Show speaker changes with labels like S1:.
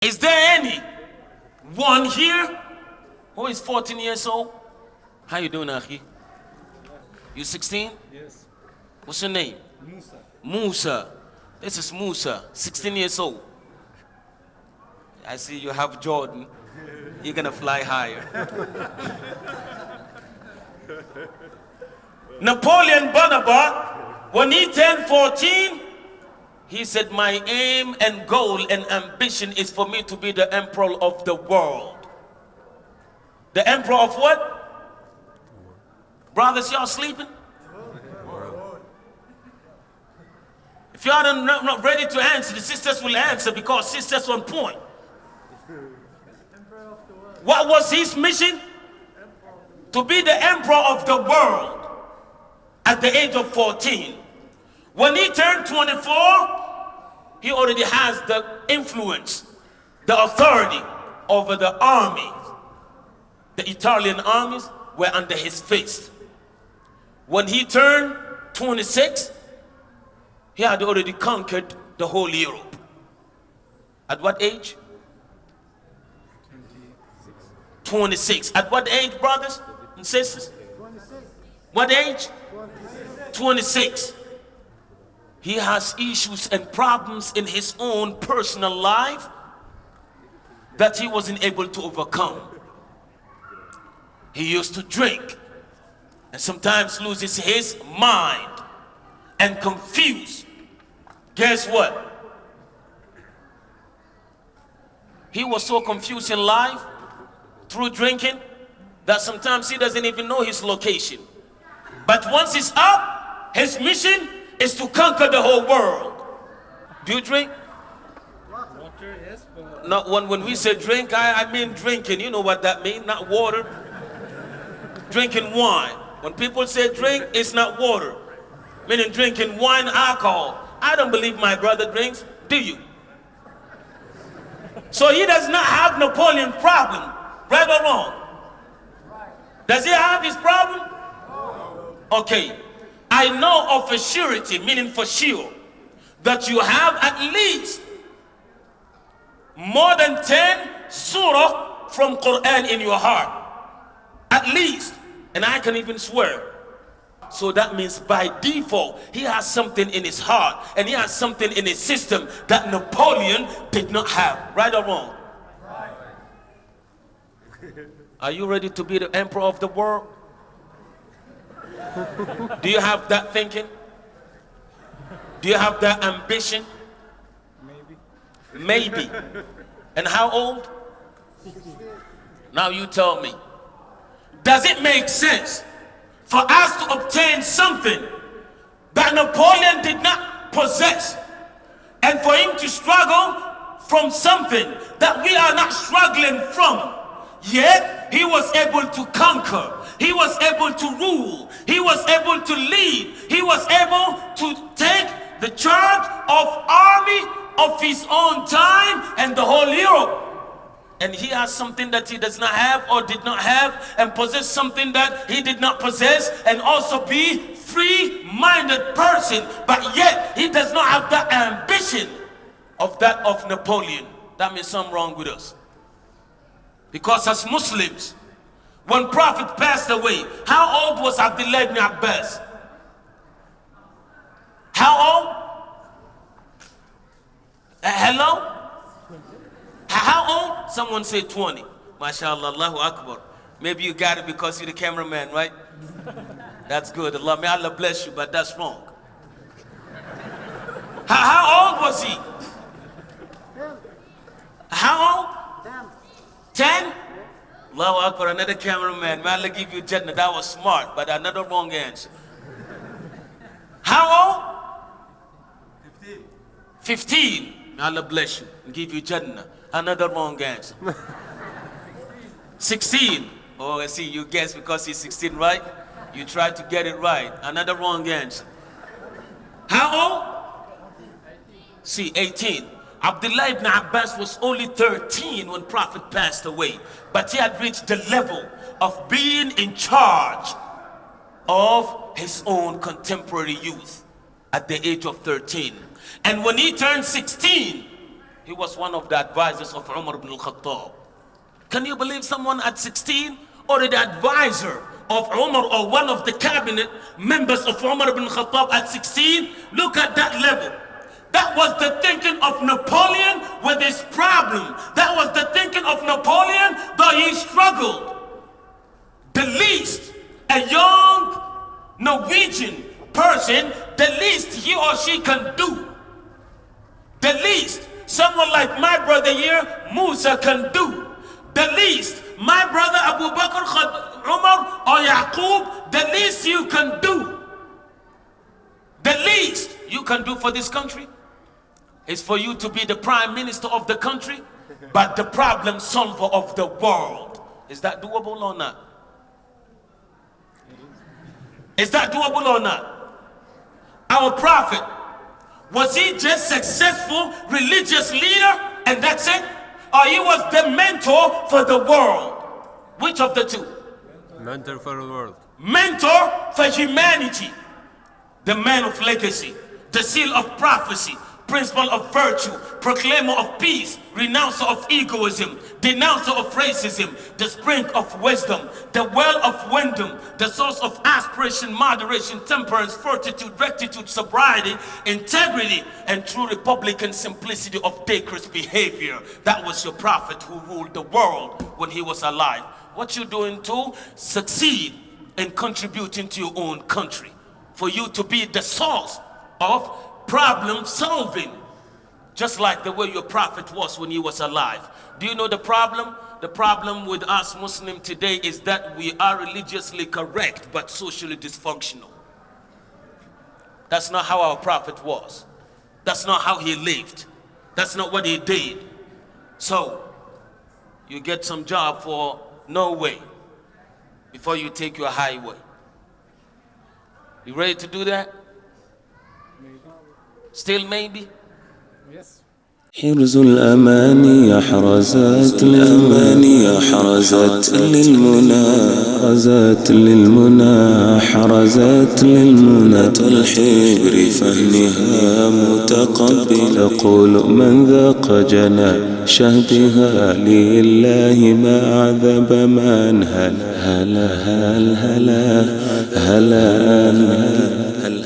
S1: Is there any one here who is 14 years old? How you doing, Akhi? You 16?
S2: Yes.
S1: What's your name?
S2: Musa.
S1: Musa. This is Musa, 16 years old. I see you have Jordan. You're gonna fly higher. Napoleon Bonaparte, when he turned 14, he said, my aim and goal and ambition is for me to be the emperor of the world. The emperor of what? Brothers, y'all sleeping? If y'all are not ready to answer, the sisters will answer because sisters on point. What was his mission? To be the emperor of the world at the age of 14. When he turned 24, he already has the influence, the authority over the armies. The Italian armies were under his fist. When he turned 26, he had already conquered the whole Europe. At what age? 26. At what age, brothers and sisters?
S2: 26.
S1: What age? 26. He has issues and problems in his own personal life that he wasn't able to overcome. He used to drink and sometimes loses his mind and confused. Guess what? He was so confused in life through drinking that sometimes he doesn't even know his location. But once he's up, his mission is to conquer the whole world. Do you drink?
S2: Water, yes, but
S1: Not when we say drink, I mean drinking. You know what that means, not water. Drinking wine. When people say drink, it's not water. Meaning drinking wine, alcohol. I don't believe my brother drinks. Do you? So he does not have Napoleon's problem. Right or wrong? Does he have his problem? Okay. I know of a surety, meaning for sure, that you have at least more than 10 surah from Qur'an in your heart. At least. And I can even swear. So that means by default, he has something in his heart and he has something in his system that Napoleon did not have. Right or wrong? Are you ready to be the emperor of the world? Do you have that thinking? Do you have that ambition?
S2: maybe.
S1: Maybe. And how old?
S2: 60.
S1: Now you tell me. Does it make sense for us to obtain something that Napoleon did not possess and for him to struggle from something that we are not struggling from? Yet he was able to conquer, he was able to rule, he was able to lead, he was able to take the charge of army of his own time and the whole Europe. And he has something that he does not have or did not have, and possess something that he did not possess, and also be free-minded person, but yet he does not have the ambition of that of Napoleon. That means something wrong with us. Because as Muslims, when Prophet passed away, how old was Abdullah ibn Abbas? How old? Hello? How old? Someone say 20. MashaAllah, Allahu Akbar. Maybe you got it because you're the cameraman, right? That's good. May Allah bless you, but that's wrong. How old was he? How old? 10? Allahu Akbar, another cameraman. May Allah give you Jannah. That was smart, but another wrong answer. How old? 15. 15. May Allah bless you and give you Jannah. Another wrong answer. 16. Oh, I see, you guess because he's 16, right? You tried to get it right. Another wrong answer. How old? See, 18. Abdullah ibn Abbas was only 13 when Prophet passed away, but he had reached the level of being in charge of his own contemporary youth at the age of 13. And when he turned 16, He was one of the advisors of Umar ibn al-Khattab. Can you believe someone at 16 or the advisor of Umar or one of the cabinet members of Umar ibn al-Khattab at 16? Look at that level. That was the thinking of Napoleon with his problem. That was the thinking of Napoleon, though he struggled. The least a young Norwegian person, the least he or she can do, the least someone like my brother here, Musa, can do, the least my brother Abu Bakr, Umar or Yaqub, the least you can do, the least you can do for this country is for you to be the prime minister of the country, but the problem solver of the world. Is that doable or not? Is that doable or not? Our prophet, was he just successful religious leader and that's it? Or he was the mentor for the world? Which of the two?
S3: Mentor for the world.
S1: Mentor for humanity. The man of legacy, the seal of prophecy, principle of virtue, proclaimer of peace, renouncer of egoism, denouncer of racism, the spring of wisdom, the well of wisdom, the source of aspiration, moderation, temperance, fortitude, rectitude, sobriety, integrity, and true republican simplicity of decorous behavior. That was your prophet who ruled the world when he was alive. What you doing to succeed in contributing to your own country, for you to be the source of problem solving, just like the way your prophet was when he was alive. Do you know the problem? The problem with us Muslims today is that we are religiously correct but socially dysfunctional. That's not how our prophet was. That's not how he lived. That's not what he did. So you get some job for Norway before you take your highway. You ready to do that? Still maybe?
S2: Yes.
S4: حرز الأماني حرزات الأماني حرزات للمنى حرزات للمنى حرزات للمنى الحبر فهمها متقبل قول من ذاق جنى شهدها لله ما عذب من هلا هلا هلا هلا هلا